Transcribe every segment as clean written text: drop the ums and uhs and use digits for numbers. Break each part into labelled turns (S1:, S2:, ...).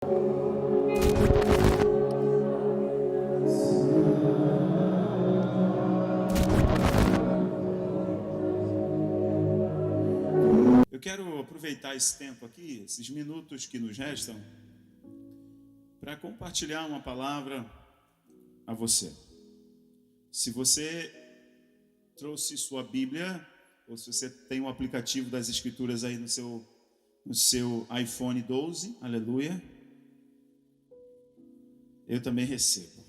S1: Eu quero aproveitar esse tempo aqui, esses minutos que nos restam, para compartilhar uma palavra a você. Se você trouxe sua Bíblia, ou se você tem um aplicativo das Escrituras aí no seu iPhone 12, aleluia, eu também recebo.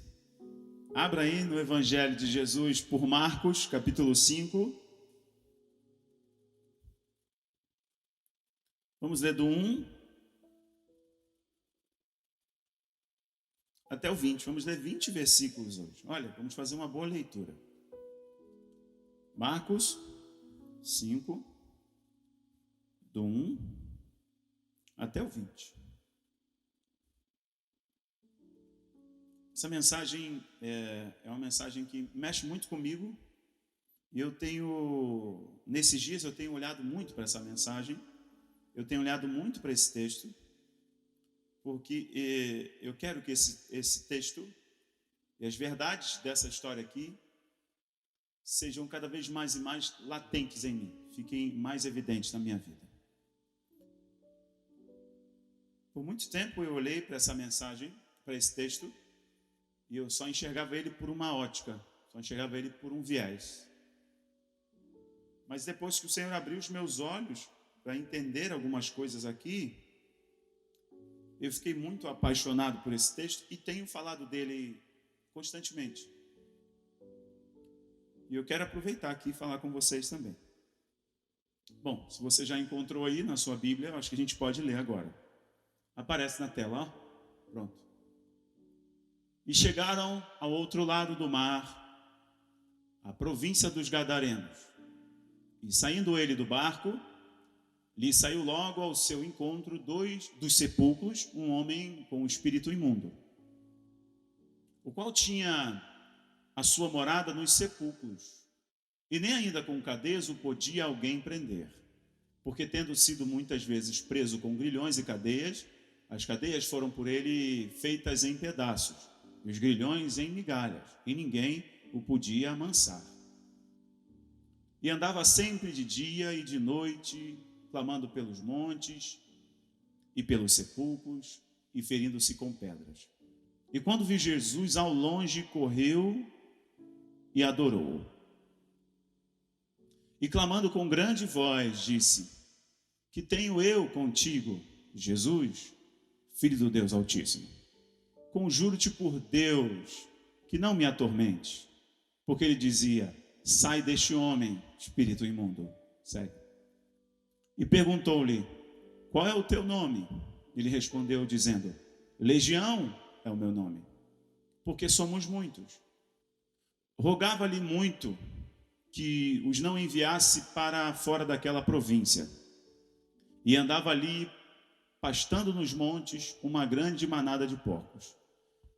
S1: Abra aí no Evangelho de Jesus por Marcos, capítulo 5. Vamos ler do 1 até o 20. Vamos ler 20 versículos hoje. Olha, vamos fazer uma boa leitura. Marcos 5, do 1 até o 20. Essa mensagem é uma mensagem que mexe muito comigo. E nesses dias eu tenho olhado muito para essa mensagem. Eu tenho olhado muito para esse texto, porque eu quero que esse texto e as verdades dessa história aqui sejam cada vez mais e mais latentes em mim, fiquem mais evidentes na minha vida. Por muito tempo eu olhei para essa mensagem, para esse texto, e eu só enxergava ele por uma ótica, só enxergava ele por um viés. Mas depois que o Senhor abriu os meus olhos para entender algumas coisas aqui, eu fiquei muito apaixonado por esse texto e tenho falado dele constantemente. E eu quero aproveitar aqui e falar com vocês também. Bom, se você já encontrou aí na sua Bíblia, eu acho que a gente pode ler agora. Aparece na tela, ó. Pronto. E chegaram ao outro lado do mar, a província dos Gadarenos. E saindo ele do barco, lhe saiu logo ao seu encontro dos sepulcros um homem com um espírito imundo, o qual tinha a sua morada nos sepulcros, e nem ainda com cadeias o podia alguém prender, porque tendo sido muitas vezes preso com grilhões e cadeias, as cadeias foram por ele feitas em pedaços, e os grilhões em migalhas, e ninguém o podia amansar. E andava sempre de dia e de noite, clamando pelos montes e pelos sepulcros e ferindo-se com pedras. E quando viu Jesus ao longe, correu e adorou-o. E clamando com grande voz, disse: Que tenho eu contigo, Jesus, Filho do Deus Altíssimo? Conjuro-te por Deus que não me atormente. Porque ele dizia: Sai deste homem, espírito imundo. Segue. E perguntou-lhe: Qual é o teu nome? Ele respondeu dizendo: Legião é o meu nome, porque somos muitos. Rogava-lhe muito que os não enviasse para fora daquela província. E andava ali, pastando nos montes, uma grande manada de porcos.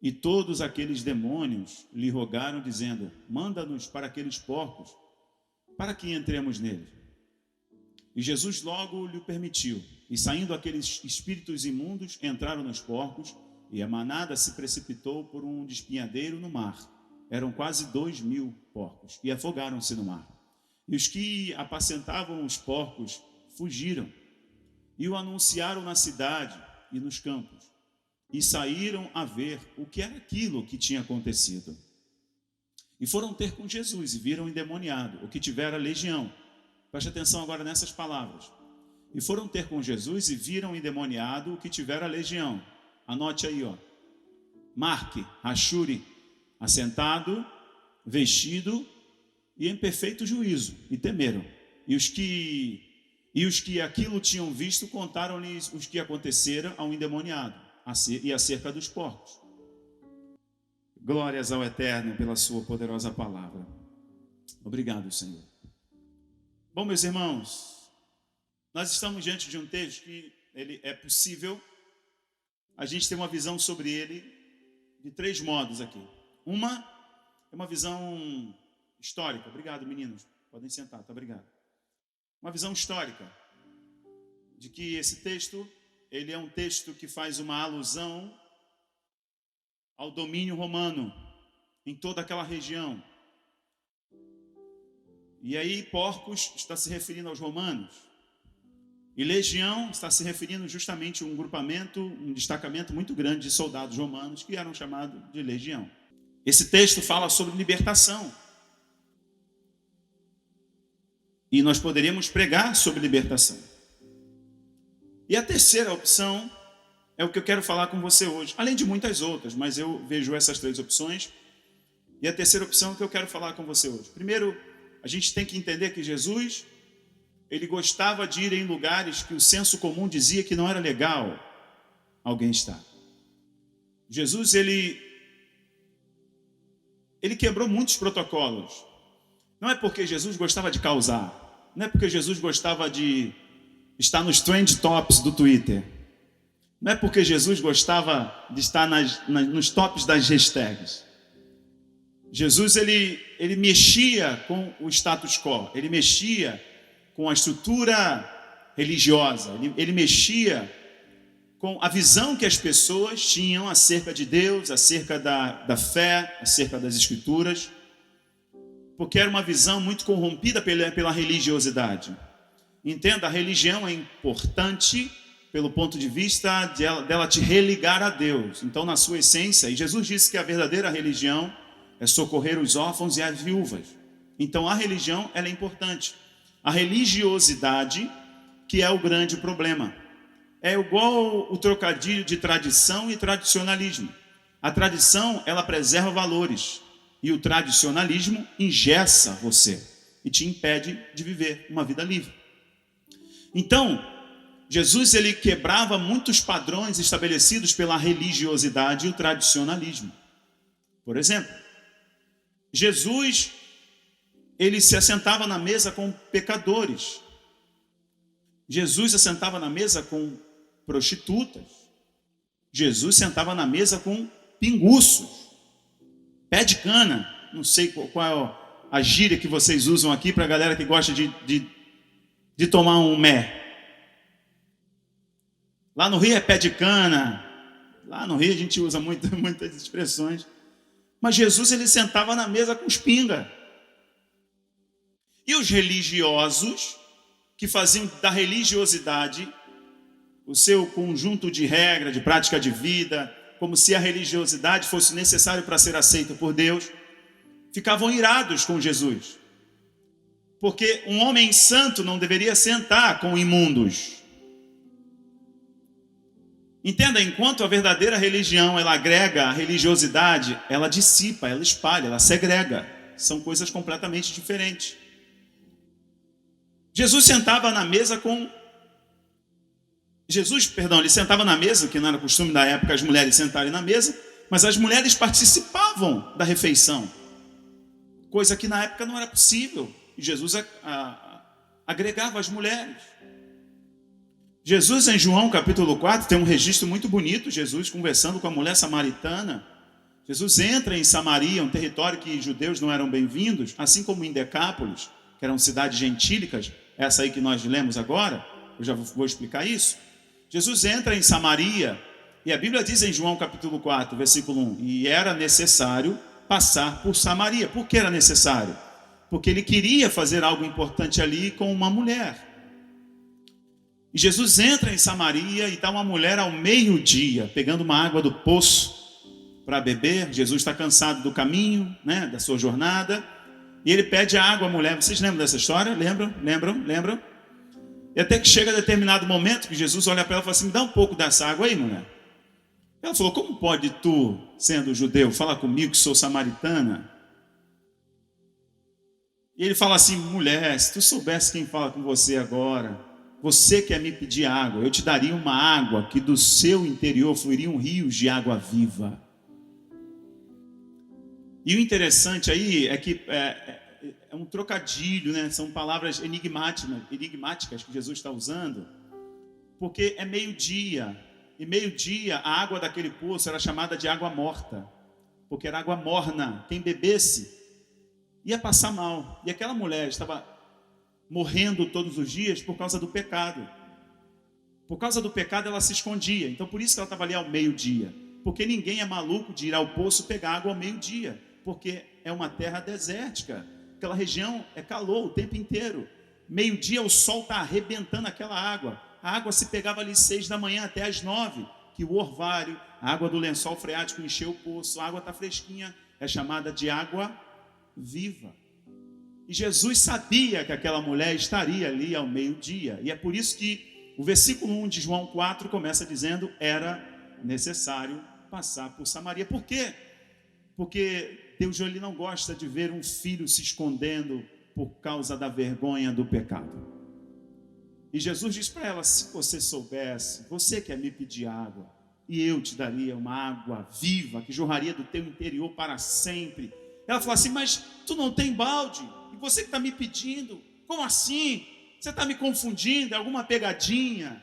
S1: E todos aqueles demônios lhe rogaram, dizendo: Manda-nos para aqueles porcos, para que entremos neles. E Jesus logo lhe permitiu. E saindo aqueles espíritos imundos, entraram nos porcos, e a manada se precipitou por um despenhadeiro no mar. Eram quase 2.000 porcos, e afogaram-se no mar. E os que apacentavam os porcos fugiram, e o anunciaram na cidade e nos campos, e saíram a ver o que era aquilo que tinha acontecido. E foram ter com Jesus, e viram o endemoniado, o que tivera legião. Preste atenção agora nessas palavras. E foram ter com Jesus e viram o endemoniado, o que tivera legião. Anote aí, ó. Marque, Rachure, assentado, vestido e em perfeito juízo, e temeram. E os que aquilo tinham visto contaram-lhes os que acontecera ao endemoniado e acerca dos porcos. Glórias ao Eterno pela sua poderosa palavra. Obrigado, Senhor. Bom, meus irmãos, nós estamos diante de um texto que ele é possível a gente ter uma visão sobre ele de 3 modos aqui. Uma é uma visão histórica. Obrigado, meninos. Podem sentar, tá? Obrigado. Uma visão histórica de que esse texto ele é um texto que faz uma alusão ao domínio romano em toda aquela região. E aí, porcos está se referindo aos romanos. E legião está se referindo justamente a um grupamento, um destacamento muito grande de soldados romanos que eram chamados de legião. Esse texto fala sobre libertação. E nós poderíamos pregar sobre libertação. E a terceira opção é o que eu quero falar com você hoje, além de muitas outras, mas eu vejo essas três opções. E a terceira opção que eu quero falar com você hoje. Primeiro, a gente tem que entender que Jesus, ele gostava de ir em lugares que o senso comum dizia que não era legal alguém estar. Jesus, ele quebrou muitos protocolos. Não é porque Jesus gostava de causar, não é porque Jesus gostava de estar nos trend tops do Twitter, não é porque Jesus gostava de estar nos tops das hashtags. Jesus, ele mexia com o status quo, ele mexia com a estrutura religiosa, ele mexia com a visão que as pessoas tinham acerca de Deus, acerca da fé, acerca das Escrituras, porque era uma visão muito corrompida pela religiosidade. Entenda, a religião é importante pelo ponto de vista dela te religar a Deus. Então, na sua essência, e Jesus disse que a verdadeira religião é socorrer os órfãos e as viúvas. Então, a religião, ela é importante. A religiosidade, que é o grande problema. É igual o trocadilho de tradição e tradicionalismo. A tradição, ela preserva valores. E o tradicionalismo engessa você e te impede de viver uma vida livre. Então, Jesus, ele quebrava muitos padrões estabelecidos pela religiosidade e o tradicionalismo. Por exemplo, Jesus, ele se assentava na mesa com pecadores. Jesus se assentava na mesa com prostitutas. Jesus sentava na mesa com pinguços, pé de cana. Não sei qual é a gíria que vocês usam aqui para a galera que gosta de tomar um mé. Lá no Rio é pé de cana. Lá no Rio a gente usa muitas expressões. Mas Jesus, ele sentava na mesa com os pinga. E os religiosos, que faziam da religiosidade o seu conjunto de regra, de prática de vida, como se a religiosidade fosse necessário para ser aceita por Deus, ficavam irados com Jesus. Porque um homem santo não deveria sentar com imundos. Entenda, enquanto a verdadeira religião, ela agrega, a religiosidade, ela dissipa, ela espalha, ela segrega. São coisas completamente diferentes. Jesus sentava na mesa com... ele sentava na mesa, que não era costume da época as mulheres sentarem na mesa, mas as mulheres participavam da refeição. Coisa que na época não era possível. E Jesus agregava as mulheres. Jesus, em João capítulo 4, tem um registro muito bonito, Jesus conversando com a mulher samaritana. Jesus entra em Samaria, um território que judeus não eram bem-vindos, assim como em Decápolis, que eram cidades gentílicas, essa aí que nós lemos agora, eu já vou explicar isso. Jesus entra em Samaria, e a Bíblia diz em João capítulo 4, versículo 1, e era necessário passar por Samaria. Por que era necessário? Porque ele queria fazer algo importante ali com uma mulher. E Jesus entra em Samaria e está uma mulher ao meio-dia, pegando uma água do poço para beber. Jesus está cansado do caminho, né, da sua jornada. E ele pede água à mulher. Vocês lembram dessa história? Lembram? E até que chega a determinado momento que Jesus olha para ela e fala assim, me dá um pouco dessa água aí, mulher. Ela falou, como pode tu, sendo judeu, falar comigo que sou samaritana? E ele fala assim, mulher, se tu soubesse quem fala com você agora... Você quer me pedir água, eu te daria uma água que do seu interior fluiriam rios de água viva. E o interessante aí é que é um trocadilho, né? São palavras enigmáticas que Jesus está usando, porque é meio-dia, e meio-dia a água daquele poço era chamada de água morta, porque era água morna, quem bebesse ia passar mal, e aquela mulher estava morrendo todos os dias por causa do pecado. Por causa do pecado, ela se escondia. Então, por isso que ela estava ali ao meio-dia. Porque ninguém é maluco de ir ao poço pegar água ao meio-dia. Porque é uma terra desértica. Aquela região é calor o tempo inteiro. Meio-dia o sol está arrebentando aquela água. A água se pegava ali 6 da manhã até as 9, que o orvalho, a água do lençol freático encheu o poço. A água está fresquinha. É chamada de água viva. E Jesus sabia que aquela mulher estaria ali ao meio-dia. E é por isso que o versículo 1 de João 4 começa dizendo: era necessário passar por Samaria. Por quê? Porque Deus ele não gosta de ver um filho se escondendo por causa da vergonha do pecado. E Jesus diz para ela: se você soubesse, você quer me pedir água, e eu te daria uma água viva que jorraria do teu interior para sempre. Ela fala assim: mas tu não tem balde, e você que está me pedindo, como assim? Você está me confundindo, é alguma pegadinha?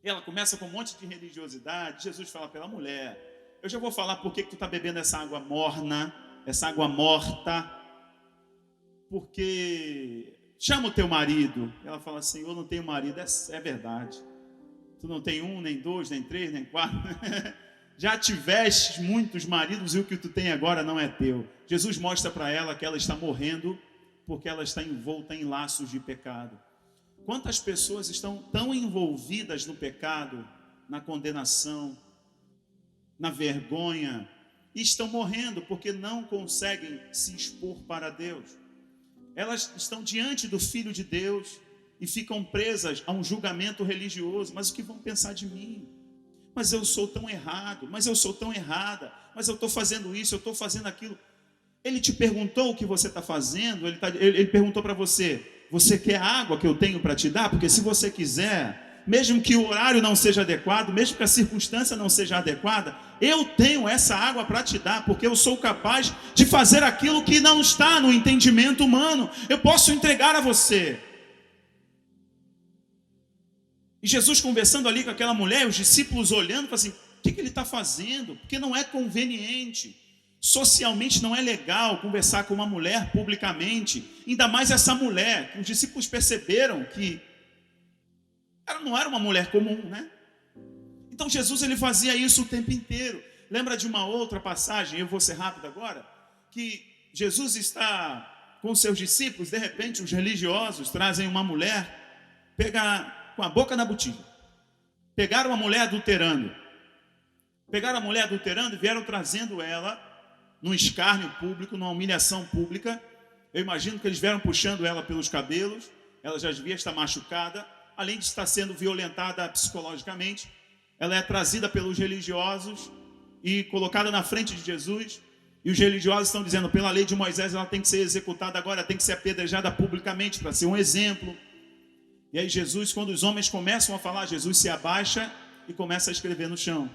S1: Ela começa com um monte de religiosidade. Jesus fala pela mulher: eu já vou falar por que tu está bebendo essa água morna, essa água morta, porque chama o teu marido. Ela fala assim: eu não tenho marido. É verdade, tu não tem 1, nem 2, nem 3, nem 4. Já tiveste muitos maridos e o que tu tem agora não é teu. Jesus mostra para ela que ela está morrendo porque ela está envolta em laços de pecado. Quantas pessoas estão tão envolvidas no pecado, na condenação, na vergonha, e estão morrendo porque não conseguem se expor para Deus. Elas estão diante do Filho de Deus e ficam presas a um julgamento religioso. Mas o que vão pensar de mim? Mas eu sou tão errado, mas eu sou tão errada, mas eu estou fazendo isso, eu estou fazendo aquilo. Ele te perguntou o que você está fazendo, ele perguntou para você: você quer a água que eu tenho para te dar? Porque se você quiser, mesmo que o horário não seja adequado, mesmo que a circunstância não seja adequada, eu tenho essa água para te dar, porque eu sou capaz de fazer aquilo que não está no entendimento humano. Eu posso entregar a você. E Jesus conversando ali com aquela mulher, os discípulos olhando, falam assim: o que ele está fazendo? Porque não é conveniente. Socialmente não é legal conversar com uma mulher publicamente, ainda mais essa mulher, que os discípulos perceberam que ela não era uma mulher comum, né? Então Jesus ele fazia isso o tempo inteiro. Lembra de uma outra passagem, eu vou ser rápido agora, que Jesus está com os seus discípulos, de repente os religiosos trazem uma mulher, pega com a boca na botija. Pegaram a mulher adulterando. Pegaram a mulher adulterando e vieram trazendo ela num escárnio público, numa humilhação pública. Eu imagino que eles vieram puxando ela pelos cabelos. Ela já devia estar machucada. Além de estar sendo violentada psicologicamente, ela é trazida pelos religiosos e colocada na frente de Jesus. E os religiosos estão dizendo: pela lei de Moisés ela tem que ser executada agora, tem que ser apedrejada publicamente para ser um exemplo. E aí Jesus, quando os homens começam a falar, Jesus se abaixa e começa a escrever no chão.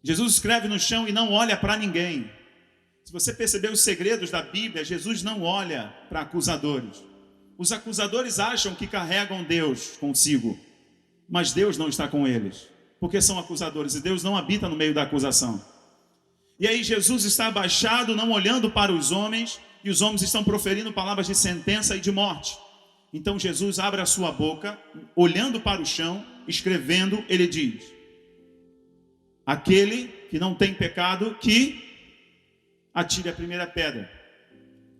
S1: Jesus escreve no chão e não olha para ninguém. Se você perceber os segredos da Bíblia, Jesus não olha para acusadores. Os acusadores acham que carregam Deus consigo, mas Deus não está com eles, porque são acusadores e Deus não habita no meio da acusação. E aí Jesus está abaixado, não olhando para os homens, e os homens estão proferindo palavras de sentença e de morte. Então Jesus abre a sua boca, olhando para o chão, escrevendo, ele diz: aquele que não tem pecado, que atire a primeira pedra.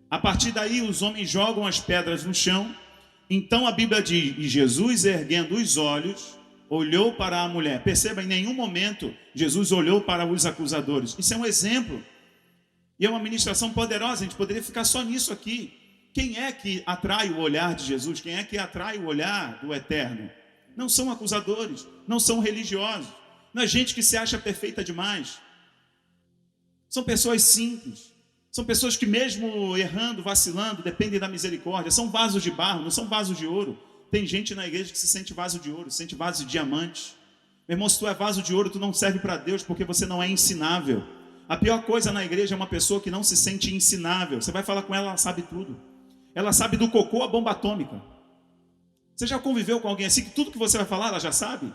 S1: A partir daí os homens jogam as pedras no chão. Então a Bíblia diz: e Jesus, erguendo os olhos, olhou para a mulher. Perceba, em nenhum momento Jesus olhou para os acusadores. Isso é um exemplo. E é uma ministração poderosa, a gente poderia ficar só nisso aqui. Quem é que atrai o olhar de Jesus? Quem é que atrai o olhar do Eterno? Não são acusadores, não são religiosos, não é gente que se acha perfeita demais. São pessoas simples, são pessoas que mesmo errando, vacilando, dependem da misericórdia. São vasos de barro, não são vasos de ouro. Tem gente na igreja que se sente vaso de ouro, se sente vaso de diamante. Meu irmão, se tu é vaso de ouro, tu não serve para Deus porque você não é ensinável. A pior coisa na igreja é uma pessoa que não se sente ensinável. Você vai falar com ela, ela sabe tudo. Ela sabe do cocô à bomba atômica. Você já conviveu com alguém assim que tudo que você vai falar ela já sabe?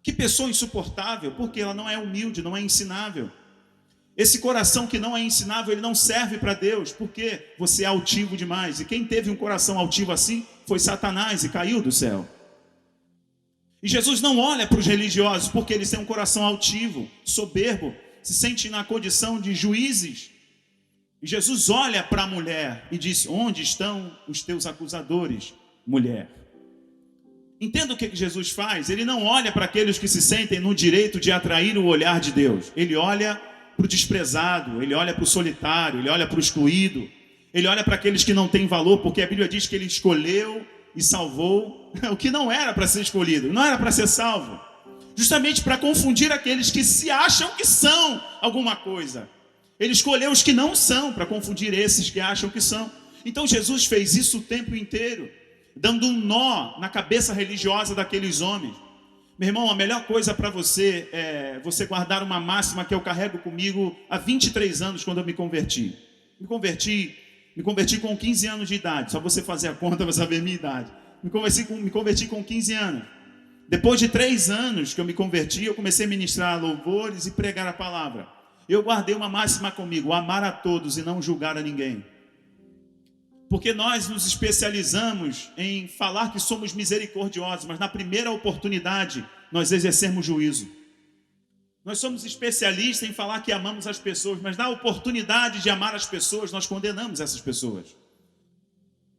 S1: Que pessoa insuportável, porque ela não é humilde, não é ensinável. Esse coração que não é ensinável, ele não serve para Deus, porque você é altivo demais. E quem teve um coração altivo assim foi Satanás e caiu do céu. E Jesus não olha para os religiosos porque eles têm um coração altivo, soberbo, se sentem na condição de juízes. E Jesus olha para a mulher e diz: onde estão os teus acusadores, mulher? Entenda o que Jesus faz. Ele não olha para aqueles que se sentem no direito de atrair o olhar de Deus. Ele olha para o desprezado, ele olha para o solitário, ele olha para o excluído, ele olha para aqueles que não têm valor, porque a Bíblia diz que ele escolheu e salvou o que não era para ser escolhido, não era para ser salvo, justamente para confundir aqueles que se acham que são alguma coisa. Ele escolheu os que não são, para confundir esses que acham que são. Então Jesus fez isso o tempo inteiro, dando um nó na cabeça religiosa daqueles homens. Meu irmão, a melhor coisa para você é você guardar uma máxima que eu carrego comigo há 23 anos, quando eu me converti. Me converti com 15 anos de idade. Só você fazer a conta para saber a minha idade. Me converti com 15 anos. Depois de 3 anos que eu me converti, eu comecei a ministrar louvores e pregar a palavra. Eu guardei uma máxima comigo: amar a todos e não julgar a ninguém. Porque nós nos especializamos em falar que somos misericordiosos, mas na primeira oportunidade nós exercemos juízo. Nós somos especialistas em falar que amamos as pessoas, mas na oportunidade de amar as pessoas, nós condenamos essas pessoas.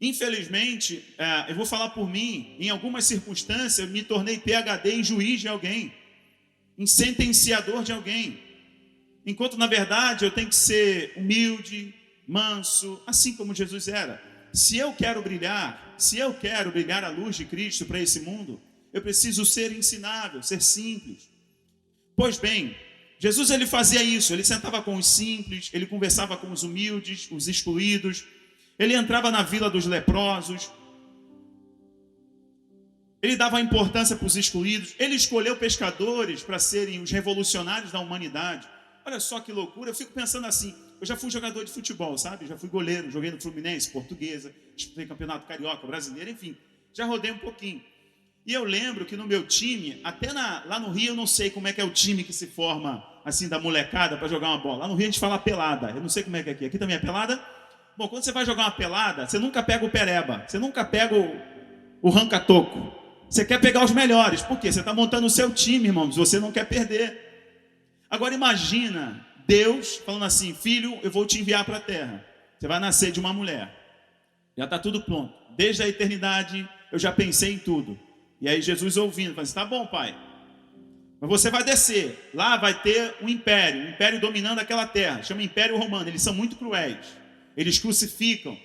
S1: Infelizmente, eu vou falar por mim, em algumas circunstâncias eu me tornei PhD em juiz de alguém, em sentenciador de alguém, enquanto na verdade eu tenho que ser humilde, manso, assim como Jesus era. Se eu quero brilhar a luz de Cristo para esse mundo, eu preciso ser ensinável, ser simples. Pois bem, Jesus ele fazia isso, ele sentava com os simples, ele conversava com os humildes, os excluídos, ele entrava na vila dos leprosos, ele dava importância para os excluídos, ele escolheu pescadores para serem os revolucionários da humanidade. Olha só que loucura, eu fico pensando assim, eu já fui jogador de futebol, sabe? Já fui goleiro, joguei no Fluminense, Portuguesa, disputei campeonato carioca, brasileiro, enfim, já rodei um pouquinho. E eu lembro que no meu time, até lá no Rio, eu não sei como é que é o time que se forma, assim, da molecada para jogar uma bola. Lá no Rio a gente fala pelada, eu não sei como é que é aqui. Aqui também é pelada? Bom, quando você vai jogar uma pelada, você nunca pega o pereba, você nunca pega o ranca-toco. Você quer pegar os melhores. Por quê? Você está montando o seu time, irmãos, você não quer perder. Agora imagina Deus falando assim: filho, eu vou te enviar para a terra. Você vai nascer de uma mulher. Já está tudo pronto. Desde a eternidade eu já pensei em tudo. E aí Jesus ouvindo, fala assim: tá bom, pai, mas você vai descer. Lá vai ter um império dominando aquela terra. Chama Império Romano. Eles são muito cruéis. Eles crucificam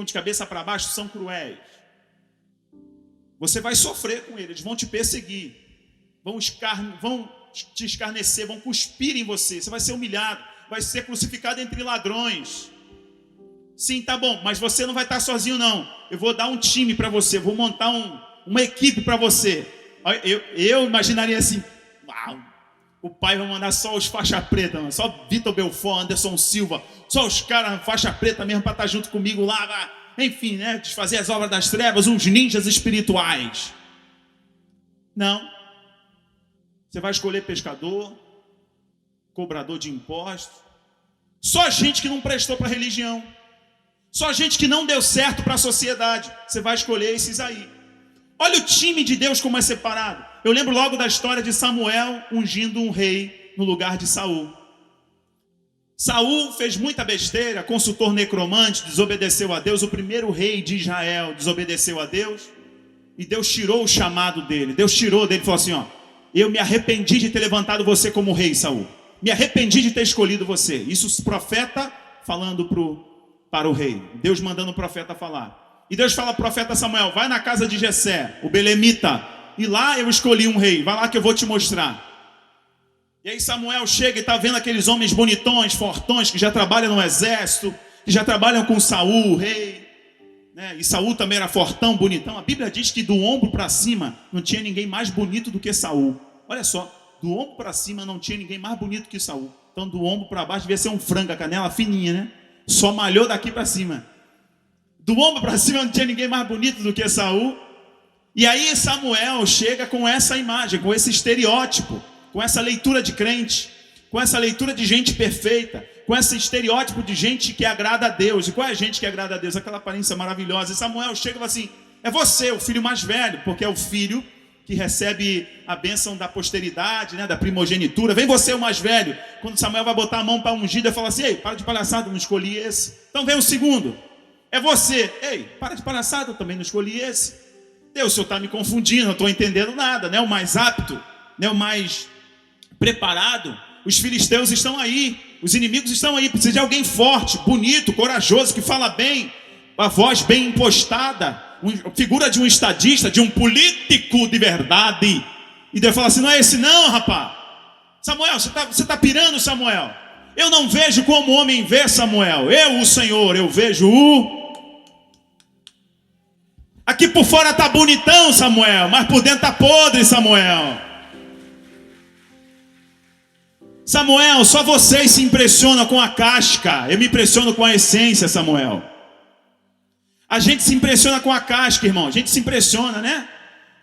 S1: de cabeça para baixo, são cruéis. Você vai sofrer com eles, vão te perseguir, vão te escarnecer, vão cuspir em você, você vai ser humilhado, vai ser crucificado entre ladrões. Sim, tá bom, mas você não vai estar sozinho não. Eu vou dar um time para você, vou montar uma equipe para você. Eu imaginaria assim: uau, o pai vai mandar só os faixa preta, mano, só Vitor Belfort, Anderson Silva, só os caras faixa preta mesmo para estar junto comigo lá, enfim, né, desfazer as obras das trevas, uns ninjas espirituais. Não. Você vai escolher pescador, cobrador de impostos, só gente que não prestou para a religião, só gente que não deu certo para a sociedade. Você vai escolher esses aí. Olha o time de Deus como é separado. Eu lembro logo da história de Samuel ungindo um rei no lugar de Saul. Saul fez muita besteira, consultor necromante, desobedeceu a Deus. O primeiro rei de Israel desobedeceu a Deus, e Deus tirou o chamado dele. Deus tirou dele e falou assim: ó, eu me arrependi de ter levantado você como rei, Saul. Me arrependi de ter escolhido você. Isso o profeta falando para o rei. Deus mandando o profeta falar. E Deus fala para o profeta Samuel: vai na casa de Jessé, o belemita, e lá eu escolhi um rei. Vai lá que eu vou te mostrar. E aí Samuel chega e está vendo aqueles homens bonitões, fortões, que já trabalham no exército, que já trabalham com Saul, o rei, né? E Saul também era fortão, bonitão. A Bíblia diz que do ombro para cima não tinha ninguém mais bonito do que Saul. Olha só, do ombro para cima não tinha ninguém mais bonito que Saul. Então do ombro para baixo devia ser um frango, a canela fininha, né? Só malhou daqui para cima. Do ombro para cima não tinha ninguém mais bonito do que Saul. E aí Samuel chega com essa imagem, com esse estereótipo, com essa leitura de crente, com essa leitura de gente perfeita, com esse estereótipo de gente que agrada a Deus. E qual é a gente que agrada a Deus? Aquela aparência maravilhosa. E Samuel chega e fala assim: é você, o filho mais velho, porque é o filho que recebe a bênção da posteridade, né, da primogenitura. Vem você, o mais velho. Quando Samuel vai botar a mão para ungir, ele fala assim: ei, para de palhaçada, não escolhi esse. Então vem o segundo. É você. Ei, para de palhaçada, eu também não escolhi esse. Deus, o senhor está me confundindo, não estou entendendo nada. Não é o mais apto, não é o mais preparado. Os filisteus estão aí, os inimigos estão aí. Precisa de alguém forte, bonito, corajoso, que fala bem, a voz bem impostada, figura de um estadista, de um político de verdade. E Deus fala assim: não é esse não, rapaz. Samuel, você tá pirando, Samuel. Eu não vejo como o homem vê, Samuel. Eu, o Senhor, eu vejo o... Aqui por fora tá bonitão, Samuel, mas por dentro tá podre, Samuel. Samuel, só vocês se impressionam com a casca. Eu me impressiono com a essência, Samuel. A gente se impressiona com a casca, irmão. A gente se impressiona, né?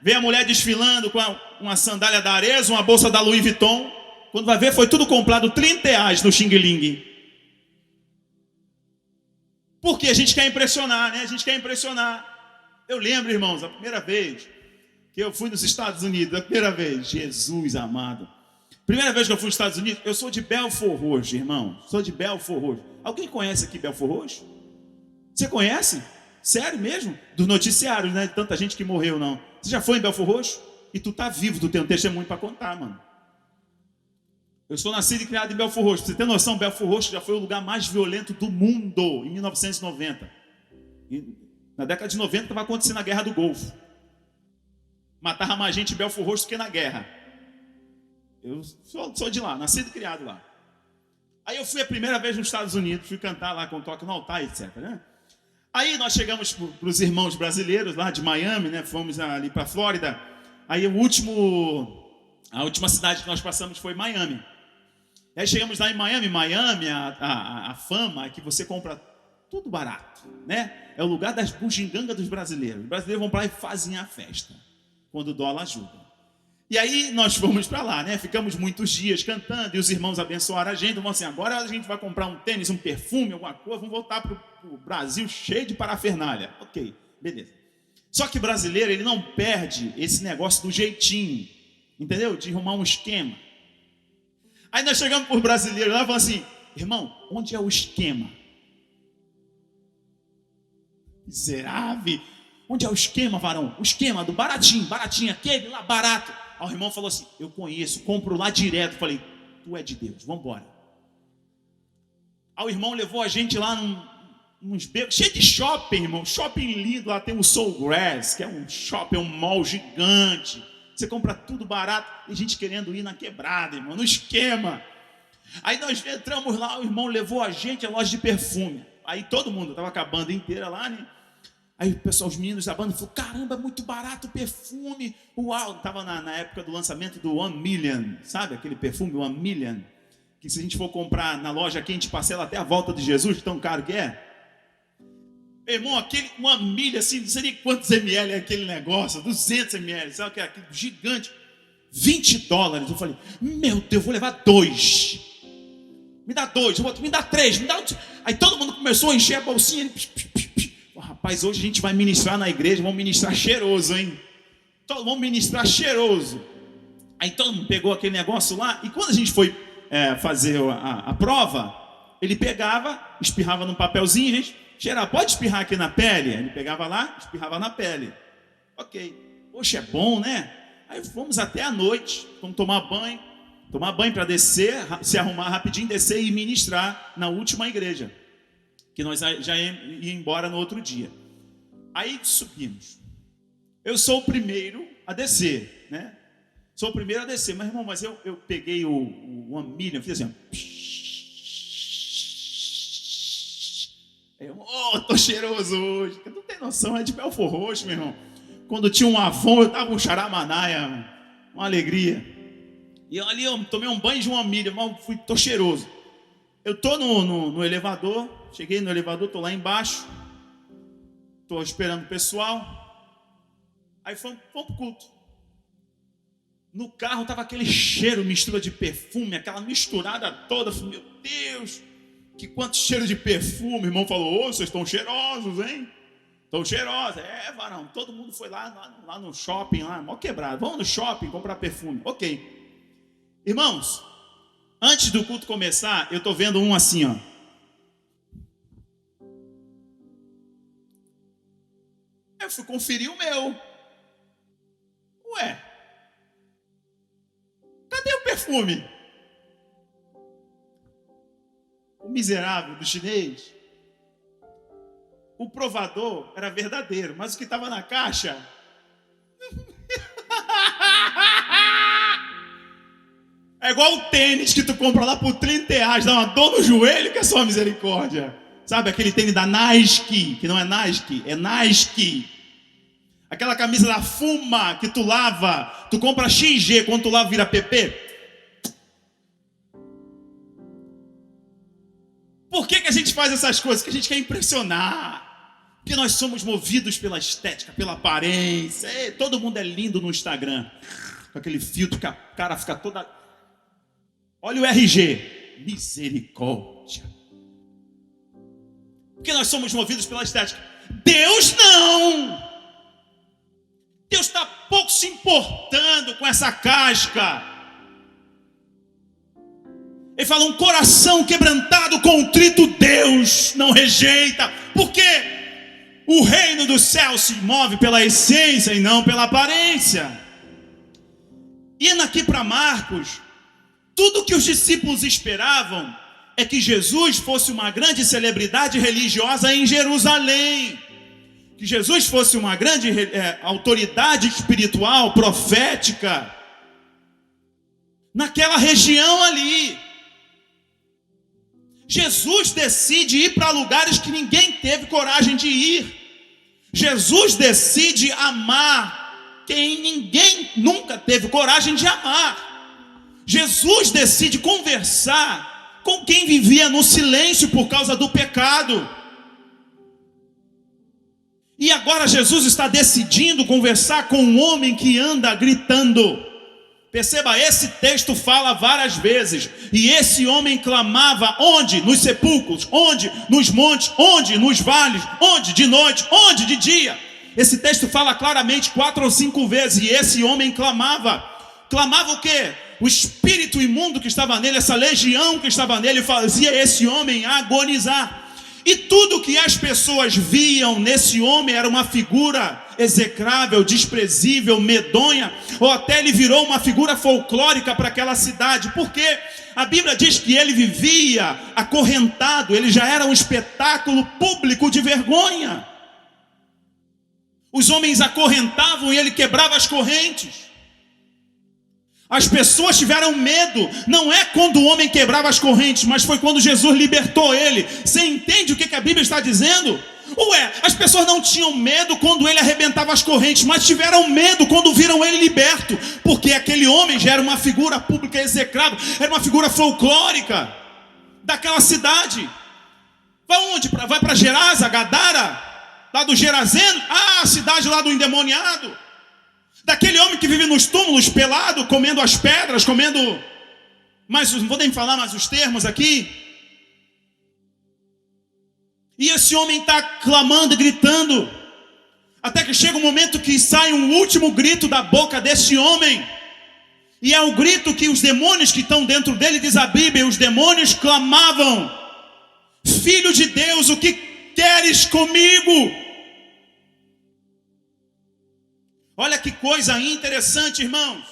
S1: Vê a mulher desfilando com uma sandália da Arezzo, uma bolsa da Louis Vuitton. Quando vai ver, foi tudo comprado R$30 no Xing Ling. Porque a gente quer impressionar, né? A gente quer impressionar. Eu lembro, irmãos, a primeira vez que eu fui nos Estados Unidos, a primeira vez, Jesus amado. Primeira vez que eu fui nos Estados Unidos, eu sou de Belfort Roxo, irmão. Sou de Belfort Roxo. Alguém conhece aqui Belfort Roxo? Você conhece? Sério mesmo? Dos noticiários, né? De tanta gente que morreu, não. Você já foi em Belfort Roxo? E tu tá vivo, tu tem um testemunho para contar, mano. Eu sou nascido e criado em Belfort Roxo. Pra você ter noção, Belfort Roxo já foi o lugar mais violento do mundo em 1990. Na década de 90 estava acontecendo a Guerra do Golfo. Matava mais gente em Belfort Roxo do que na guerra. Eu sou de lá, nascido e criado lá. Aí eu fui a primeira vez nos Estados Unidos, fui cantar lá com toque no altar, etc, né? Aí nós chegamos para os irmãos brasileiros lá de Miami, né? Fomos ali para a Flórida. Aí a última cidade que nós passamos foi Miami. Aí chegamos lá em Miami. Miami, a fama é que você compra tudo barato, né? É o lugar das bugigangas dos brasileiros. Os brasileiros vão para lá e fazem a festa, quando o dólar ajuda. E aí nós fomos para lá, né? Ficamos muitos dias cantando e os irmãos abençoaram a gente. Vão assim: agora a gente vai comprar um tênis, um perfume, alguma coisa. Vamos voltar para o Brasil cheio de parafernália. Ok, beleza. Só que brasileiro, ele não perde esse negócio do jeitinho, entendeu? De arrumar um esquema. Aí nós chegamos por brasileiro lá e falamos assim: irmão, onde é o esquema? Miserável. Onde é o esquema, varão? O esquema do baratinho, aquele lá barato. Aí o irmão falou assim: eu conheço, compro lá direto. Eu falei: tu é de Deus, vamos embora. Aí o irmão levou a gente lá nos becos, cheio de shopping, irmão. Shopping lindo, lá tem o Soulgrass, que é um shopping, um mall gigante. Você compra tudo barato. E a gente querendo ir na quebrada, irmão, no esquema. Aí nós entramos lá, o irmão levou a gente à loja de perfume. Aí todo mundo, estava com a banda inteira lá, né? Aí o pessoal, os meninos da banda falaram: caramba, muito barato o perfume. Uau, estava na época do lançamento do One Million, sabe? Aquele perfume One Million, que se a gente for comprar na loja aqui, a gente parcela até a volta de Jesus, tão caro que é. Meu irmão, aquele One Million, assim, não sei nem quantos ml é aquele negócio, 200 ml, sabe o que é aquele gigante, $20. Eu falei: meu Deus, vou levar 2. Me dá 2, o outro me dá 3, me dá... Aí todo mundo começou a encher a bolsinha. Rapaz, hoje a gente vai ministrar na igreja, vamos ministrar cheiroso, hein? Vamos ministrar cheiroso. Aí todo mundo pegou aquele negócio lá, e quando a gente foi fazer a prova, ele pegava, espirrava num papelzinho, a gente cheirava: pode espirrar aqui na pele? Ele pegava lá, espirrava na pele. Ok. Poxa, é bom, né? Aí fomos até a noite, vamos tomar banho para descer, se arrumar rapidinho, descer e ministrar na última igreja, que nós já ia embora no outro dia. Aí subimos. Eu sou o primeiro a descer, né? Sou o primeiro a descer. Mas, irmão, eu peguei o One Million, fiz assim, ó. Tô cheiroso hoje. Não tem noção, é de Belfort Roxo, meu irmão. Quando tinha um Avon, eu tava um xaramanaia, uma alegria. E ali eu tomei um banho de One Million, mas tô cheiroso. Eu tô no elevador, cheguei no elevador, tô lá embaixo, tô esperando o pessoal. Aí fomos pro culto. No carro tava aquele cheiro, mistura de perfume, aquela misturada toda. Falei: meu Deus, que quanto cheiro de perfume. O irmão falou: ô, vocês estão cheirosos, hein? Tô cheirosa. Varão, todo mundo foi lá no shopping, lá, mó quebrado. Vamos no shopping comprar perfume. Ok. Irmãos, antes do culto começar, eu tô vendo um assim, ó. Eu fui conferir o meu. Ué, cadê o perfume? O miserável do chinês. O provador era verdadeiro, mas o que estava na caixa... É igual o tênis que tu compra lá por R$30, dá uma dor no joelho, que é só misericórdia. Sabe aquele tênis da Nike, que não é Nike, é Nike. Aquela camisa da Fuma que tu lava, tu compra XG, quando tu lava vira PP. Por que a gente faz essas coisas? Porque a gente quer impressionar. Porque nós somos movidos pela estética, pela aparência. Todo mundo é lindo no Instagram. Com aquele filtro que a cara fica toda... Olha o RG. Misericórdia. Porque nós somos movidos pela estética. Deus não. Deus está pouco se importando com essa casca. Ele fala, um coração quebrantado, contrito, Deus não rejeita. Por quê? O reino do céu se move pela essência e não pela aparência. Indo aqui para Marcos, tudo que os discípulos esperavam é que Jesus fosse uma grande celebridade religiosa em Jerusalém. Que Jesus fosse uma grande autoridade espiritual, profética, naquela região ali. Jesus decide ir para lugares que ninguém teve coragem de ir. Jesus decide amar quem ninguém nunca teve coragem de amar. Jesus decide conversar com quem vivia no silêncio por causa do pecado. E agora Jesus está decidindo conversar com um homem que anda gritando. Perceba, esse texto fala várias vezes. E esse homem clamava onde? Nos sepulcros. Onde? Nos montes. Onde? Nos vales. Onde? De noite. Onde? De dia. Esse texto fala claramente 4 ou 5 vezes. E esse homem clamava. Clamava o quê? O espírito imundo que estava nele, essa legião que estava nele, fazia esse homem agonizar. E tudo que as pessoas viam nesse homem era uma figura execrável, desprezível, medonha, ou até ele virou uma figura folclórica para aquela cidade, porque a Bíblia diz que ele vivia acorrentado, ele já era um espetáculo público de vergonha. Os homens acorrentavam e ele quebrava as correntes. As pessoas tiveram medo, não é quando o homem quebrava as correntes, mas foi quando Jesus libertou ele. Você entende o que a Bíblia está dizendo? Ué, as pessoas não tinham medo quando ele arrebentava as correntes, mas tiveram medo quando viram ele liberto, porque aquele homem já era uma figura pública execrável, era uma figura folclórica daquela cidade. Vai onde? Vai para Gerasa, Gadara, lá do Gerazeno, a cidade lá do endemoniado. Daquele homem que vive nos túmulos, pelado, comendo as pedras, comendo... Mas não vou nem falar mais os termos aqui. E esse homem está clamando e gritando. Até que chega um momento que sai um último grito da boca desse homem. E é o grito que os demônios que estão dentro dele, diz a Bíblia, os demônios clamavam: Filho de Deus, o que queres comigo? Olha que coisa interessante, irmãos.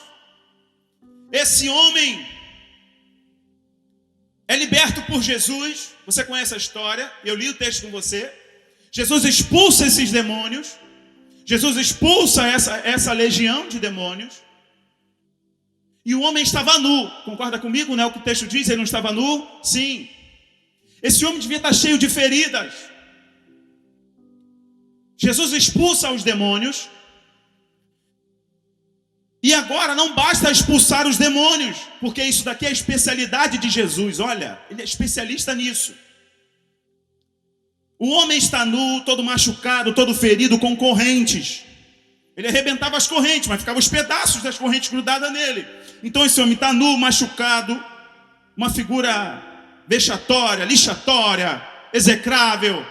S1: Esse homem é liberto por Jesus. Você conhece a história, eu li o texto com você. Jesus expulsa esses demônios. Jesus expulsa essa legião de demônios. E o homem estava nu. Concorda comigo, né? O que o texto diz, ele não estava nu? Sim. Esse homem devia estar cheio de feridas. Jesus expulsa os demônios. E agora não basta expulsar os demônios, porque isso daqui é a especialidade de Jesus. Olha, ele é especialista nisso. O homem está nu, todo machucado, todo ferido, com correntes. Ele arrebentava as correntes, mas ficavam os pedaços das correntes grudadas nele. Então esse homem está nu, machucado, uma figura vexatória, lixatória, execrável.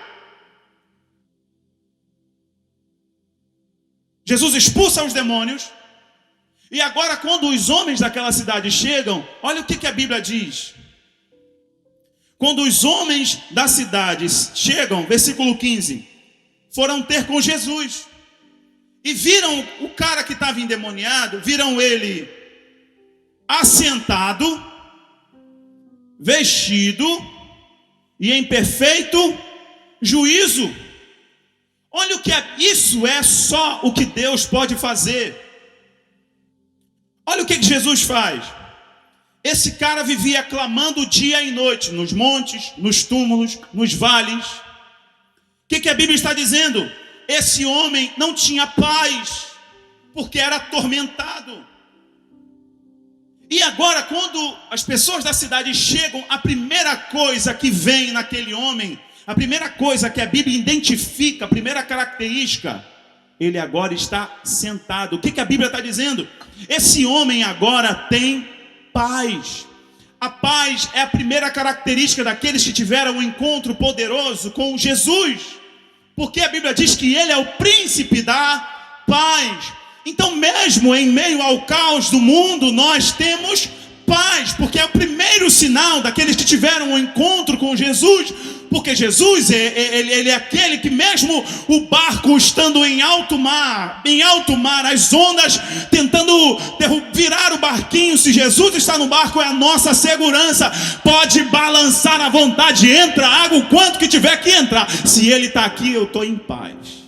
S1: Jesus expulsa os demônios. E agora, quando os homens daquela cidade chegam, olha o que a Bíblia diz. Quando os homens da cidade chegam, versículo 15, foram ter com Jesus. E viram o cara que estava endemoniado, viram ele assentado, vestido e em perfeito juízo. Olha o que é, isso é só o que Deus pode fazer. Olha o que Jesus faz. Esse cara vivia clamando dia e noite, nos montes, nos túmulos, nos vales. O que a Bíblia está dizendo? Esse homem não tinha paz, porque era atormentado. E agora, quando as pessoas da cidade chegam, a primeira coisa que vem naquele homem, a primeira coisa que a Bíblia identifica, a primeira característica, ele agora está sentado. O que a Bíblia está dizendo? Esse homem agora tem paz. A paz é a primeira característica daqueles que tiveram um encontro poderoso com Jesus. Porque a Bíblia diz que ele é o príncipe da paz. Então, mesmo em meio ao caos do mundo, nós temos paz. Porque é o primeiro sinal daqueles que tiveram um encontro com Jesus. Porque Jesus, ele é aquele que mesmo o barco estando em alto mar, as ondas tentando virar o barquinho, se Jesus está no barco é a nossa segurança, pode balançar à vontade, entra água o quanto que tiver que entrar, se ele está aqui eu estou em paz.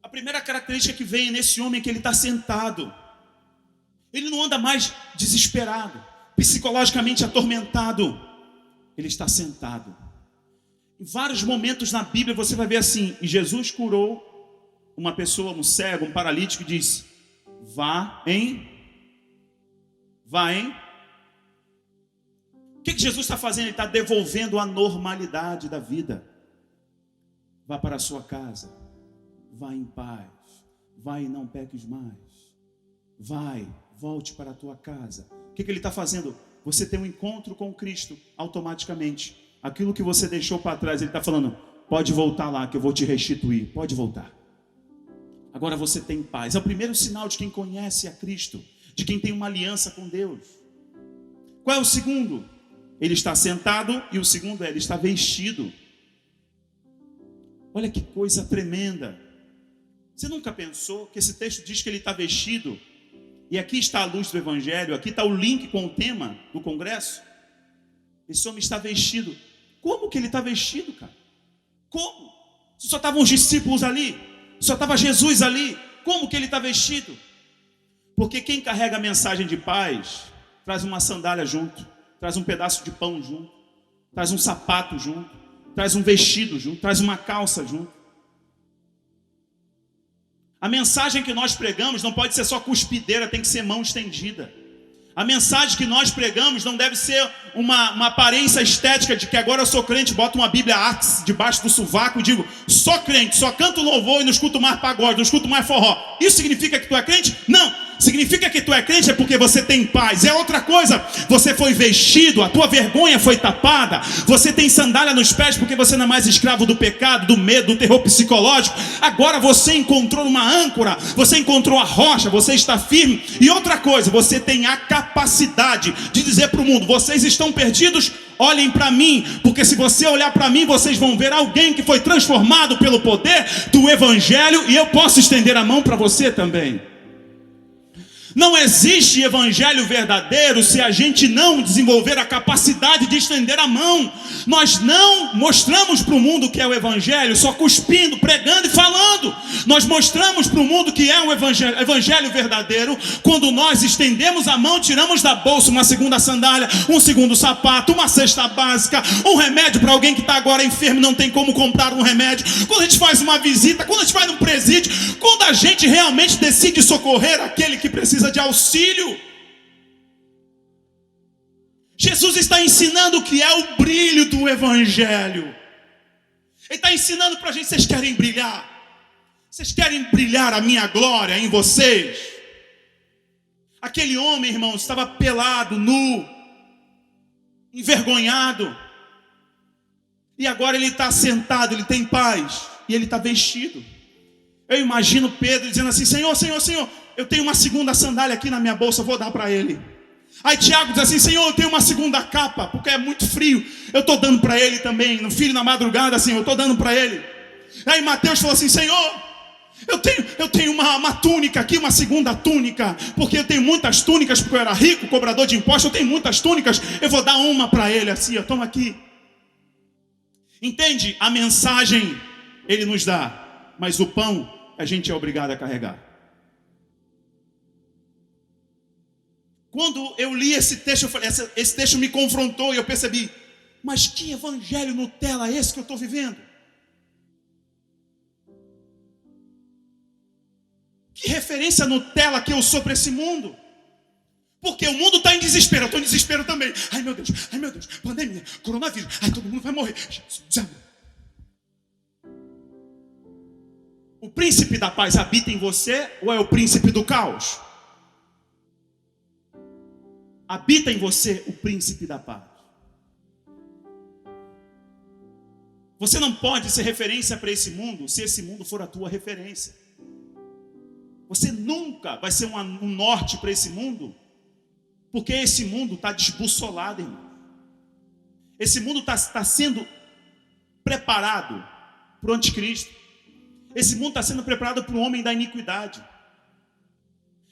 S1: A primeira característica que vem nesse homem é que ele está sentado. Ele não anda mais desesperado, psicologicamente atormentado. Ele está sentado. Em vários momentos na Bíblia você vai ver assim, e Jesus curou uma pessoa, um cego, um paralítico, e disse, vá em. O que Jesus está fazendo? Ele está devolvendo a normalidade da vida. Vá para a sua casa. Vai em paz, vai e não peques mais. Vai, volte para a tua casa. O que ele está fazendo? Você tem um encontro com Cristo, automaticamente. Aquilo que você deixou para trás, ele está falando, pode voltar lá que eu vou te restituir, pode voltar. Agora você tem paz. É o primeiro sinal de quem conhece a Cristo, de quem tem uma aliança com Deus. Qual é o segundo? Ele está sentado e o segundo é, ele está vestido. Olha que coisa tremenda. Você nunca pensou que esse texto diz que ele está vestido? E aqui está a luz do Evangelho, aqui está o link com o tema do congresso. Esse homem está vestido. Como que ele está vestido, cara? Como? Se só estavam os discípulos ali, só estava Jesus ali, como que ele está vestido? Porque quem carrega a mensagem de paz, traz uma sandália junto, traz um pedaço de pão junto, traz um sapato junto, traz um vestido junto, traz uma calça junto. A mensagem que nós pregamos não pode ser só cuspideira, tem que ser mão estendida. A mensagem que nós pregamos não deve ser uma aparência estética de que agora eu sou crente, boto uma Bíblia Arts debaixo do sovaco e digo, sou crente, só canto louvor e não escuto mais pagode, não escuto mais forró. Isso significa que tu é crente? Não. Significa que tu é crente é porque você tem paz. É outra coisa, você foi vestido, a tua vergonha foi tapada, você tem sandália nos pés porque você não é mais escravo do pecado, do medo, do terror psicológico. Agora você encontrou uma âncora, você encontrou a rocha, você está firme. E outra coisa, você tem a capacidade de dizer para o mundo, vocês estão perdidos? Olhem para mim, porque se você olhar para mim, vocês vão ver alguém que foi transformado pelo poder do Evangelho, e eu posso estender a mão para você também. Não existe evangelho verdadeiro se a gente não desenvolver a capacidade de estender a mão. Nós não mostramos para o mundo o que é o evangelho só cuspindo, pregando e falando. Nós mostramos para o mundo que é um evangelho verdadeiro quando nós estendemos a mão, tiramos da bolsa uma segunda sandália, um segundo sapato, uma cesta básica, um remédio para alguém que está agora enfermo, não tem como comprar um remédio. Quando a gente faz uma visita, quando a gente vai num presídio, quando a gente realmente decide socorrer aquele que precisa de auxílio. Jesus está ensinando o que é o brilho do evangelho. Ele está ensinando para a gente, vocês querem brilhar? Vocês querem brilhar a minha glória em vocês? Aquele homem, irmãos, estava pelado, nu. envergonhado. E agora ele está sentado, ele tem paz, e ele está vestido. Eu imagino Pedro dizendo assim: Senhor, Senhor, Senhor, eu tenho uma segunda sandália aqui na minha bolsa, vou dar para ele. Aí Tiago diz assim: Senhor, eu tenho uma segunda capa, porque é muito frio, eu estou dando para ele também. No filho, na madrugada, assim, eu estou dando para ele. Aí Mateus falou assim: Senhor, eu tenho uma túnica aqui, uma segunda túnica, porque eu tenho muitas túnicas, porque eu era rico, cobrador de impostos, eu tenho muitas túnicas, eu vou dar uma para ele, assim, toma aqui. Entende? A mensagem ele nos dá, mas o pão a gente é obrigado a carregar. Quando eu li esse texto, eu falei, esse texto me confrontou e eu percebi, mas que evangelho Nutella é esse que eu estou vivendo? Que referência Nutella que eu sou para esse mundo? Porque o mundo está em desespero, eu estou em desespero também. Ai meu Deus, pandemia, coronavírus, ai todo mundo vai morrer. Jesus. O príncipe da paz habita em você ou é o príncipe do caos? Habita em você o príncipe da paz. Você não pode ser referência para esse mundo se esse mundo for a tua referência. Você nunca vai ser um norte para esse mundo, porque esse mundo está desbussolado, irmão. Esse mundo está sendo preparado para o anticristo. Esse mundo está sendo preparado para o homem da iniquidade.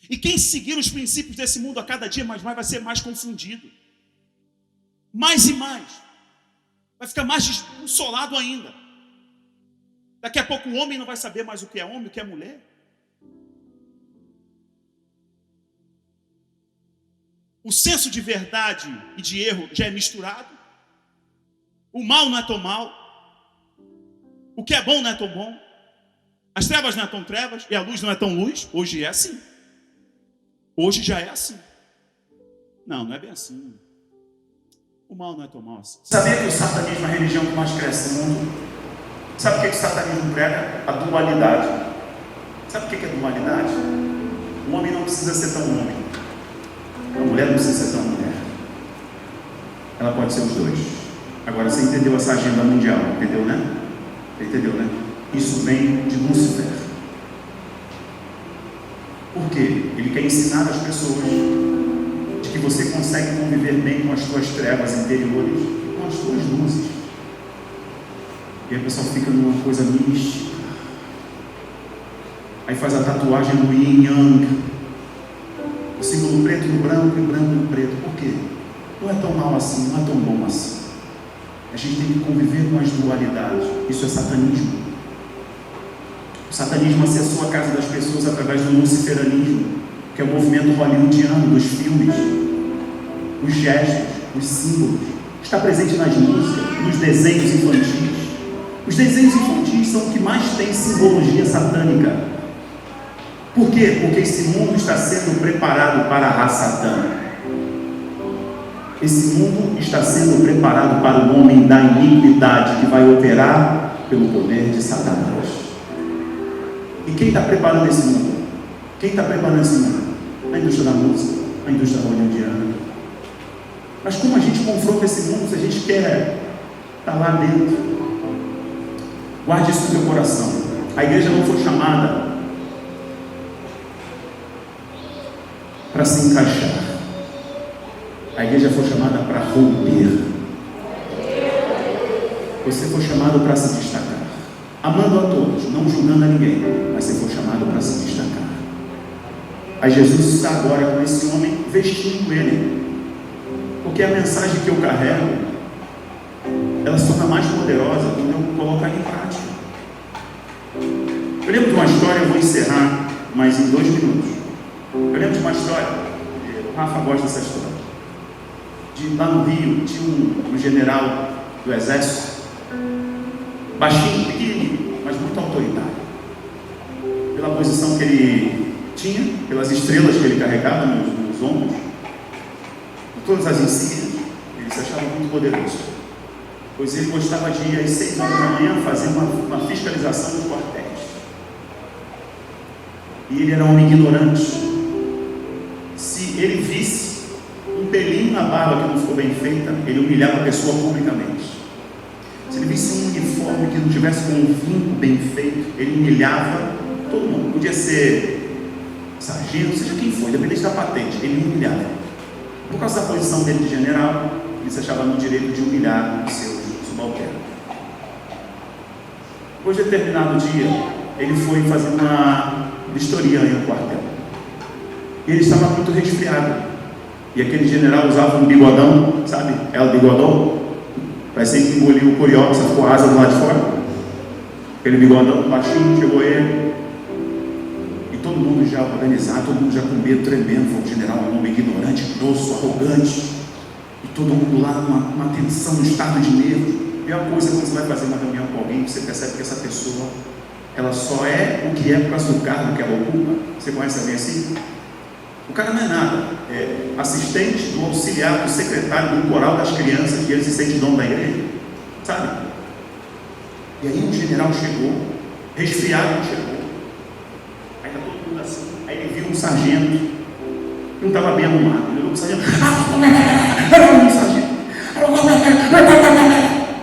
S1: E quem seguir os princípios desse mundo a cada dia mais vai ser mais confundido. Mais e mais. Vai ficar mais desbussolado ainda. Daqui a pouco o homem não vai saber mais o que é homem, o que é mulher. O senso de verdade e de erro já é misturado. O mal não é tão mal. O que é bom não é tão bom. As trevas não é tão trevas e a luz não é tão luz. Hoje é assim. Hoje já é assim. Não é bem assim. O mal não é tão mal assim.
S2: Sabia que o satanismo é a religião que mais cresce no mundo? Sabe o que o satanismo prega? A dualidade. Sabe o que é dualidade? O homem não precisa ser tão homem. A mulher não precisa ser tão mulher. Ela pode ser os dois. Agora você entendeu essa agenda mundial, entendeu, né? Entendeu, né? Isso vem de Lúcifer. Por quê? Ele quer ensinar as pessoas de que você consegue conviver bem com as suas trevas interiores e com as suas luzes. E aí a pessoa fica numa coisa mística. Aí faz a tatuagem do yin yang. O símbolo preto no branco e branco no preto. Por quê? Não é tão mal assim, não é tão bom assim. A gente tem que conviver com as dualidades. Isso é satanismo. O satanismo acessou a casa das pessoas através do luciferanismo, que é o movimento hollywoodiano dos filmes, os gestos, os símbolos. Está presente nas músicas, nos desenhos infantis. Os desenhos infantis são o que mais tem simbologia satânica. Por quê? Porque esse mundo está sendo preparado para a raça satânica. Esse mundo está sendo preparado para o homem da iniquidade que vai operar pelo poder de Satanás. E quem está preparando esse mundo? Quem está preparando esse mundo? A indústria da música, a indústria hollywoodiana. Mas como a gente confronta esse mundo se a gente quer estar lá dentro? Guarde isso no seu coração. A igreja não foi chamada para se encaixar. A igreja foi chamada para romper. Você foi chamado para se destacar. Amando a todos, não julgando a ninguém, mas você foi chamado para se destacar. Aí Jesus está agora com esse homem vestindo ele. Porque a mensagem que eu carrego, ela se torna mais poderosa quando eu colocar em prática. Eu lembro de uma história, eu vou encerrar, mas em 2 minutos. Eu lembro de uma história, o Rafa gosta dessa história. Lá no Rio, tinha um general do exército, baixinho, pequenininho, mas muito autoritário. Pela posição que ele tinha, pelas estrelas que ele carregava nos ombros, por todas as insígnias, ele se achava muito poderoso. Pois ele gostava de ir às 6 horas da manhã fazer uma fiscalização dos quartéis. E ele era um homem ignorante. Se ele visse um um pelinho na barba que não ficou bem feita, ele humilhava a pessoa publicamente. Se ele visse um uniforme que não tivesse com um vinco bem feito, ele humilhava todo mundo. Podia ser sargento, seja quem for, independente da patente, ele humilhava. Por causa da posição dele de general, ele se achava no direito de humilhar os seus subalternos. Hoje, determinado dia, ele foi fazer uma vistoria em um quartel. E ele estava muito resfriado. E aquele general usava um bigodão, sabe? É o bigodão. Parecia que engoliu o curió, só ficou a asa do lado de fora. Aquele bigodão baixinho, chegou ele. E todo mundo já organizado, todo mundo já com medo, tremendo. Foi um general, um homem ignorante, grosso, arrogante. E todo mundo lá numa tensão, num estado de nervo. E a coisa, quando você vai fazer uma reunião com alguém, você percebe que essa pessoa, ela só é o que é por causa do cargo que ela ocupa. Você conhece alguém assim? O cara não é nada, é assistente do auxiliar, do secretário do coral das crianças, que ele se sente dono da igreja, sabe? E aí um general chegou, resfriado chegou, aí está todo mundo assim, aí ele viu um sargento, que não estava bem arrumado, ele olhou para o sargento,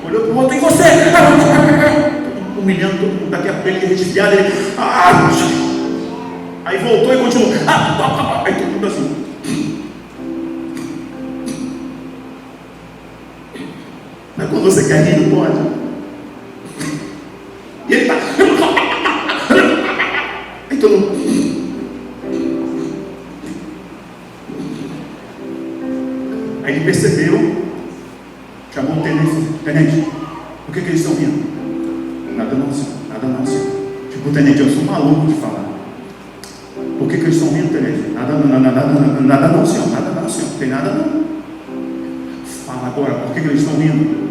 S2: olhou para o outro, e você? Humilhando todo mundo, daqui a pouco ele resfriado, ele, aí voltou e continuou, aí todo mundo assim. Mas quando você quer rir, não pode. E ele está. Aí todo mundo. Aí ele percebeu, chamou o tenente. Tenente, por que eles estão rindo? Nada não, senhor. Nada não, senhor. Tipo, tenente, eu sou maluco de falar. Por que eles estão rindo, tenente? Nada não, senhor. Nada não, senhor. Não tem nada não. Fala agora, por que eles estão rindo?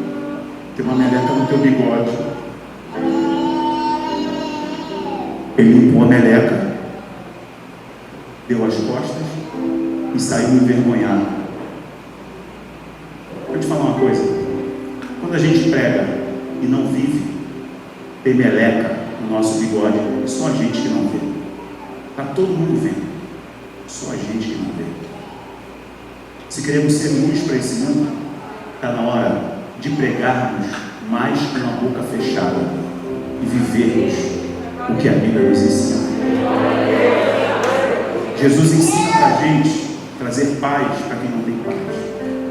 S2: Tem uma meleca no teu bigode. Ele limpou a meleca, deu as costas e saiu envergonhado. Vou te falar uma coisa. Quando a gente prega e não vive, tem meleca no nosso bigode. É só a gente que não vê. Está todo mundo vendo, só a gente que não vê. Se queremos ser luz para esse mundo, está na hora de pregarmos mais com a boca fechada e vivermos o que a Bíblia nos ensina. Jesus ensina para a gente trazer paz para quem não tem paz.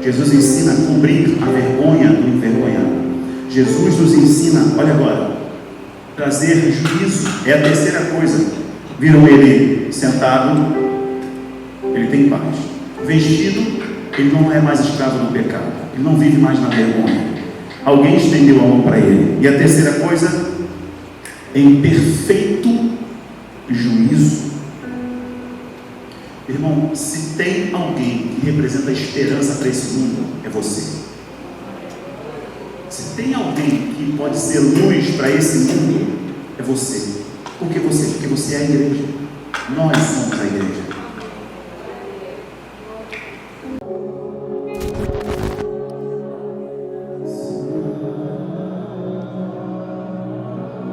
S2: Jesus ensina a cobrir a vergonha do envergonhado. Jesus nos ensina, olha agora, trazer juízo é a terceira coisa. Viram ele sentado, ele tem paz. Vestido, ele não é mais escravo do pecado. Ele não vive mais na vergonha. Alguém estendeu a mão para ele. E a terceira coisa, em perfeito juízo. Irmão, se tem alguém que representa a esperança para esse mundo, é você. Se tem alguém que pode ser luz para esse mundo, é você. Por que você? Porque você é a igreja. Nós somos a igreja.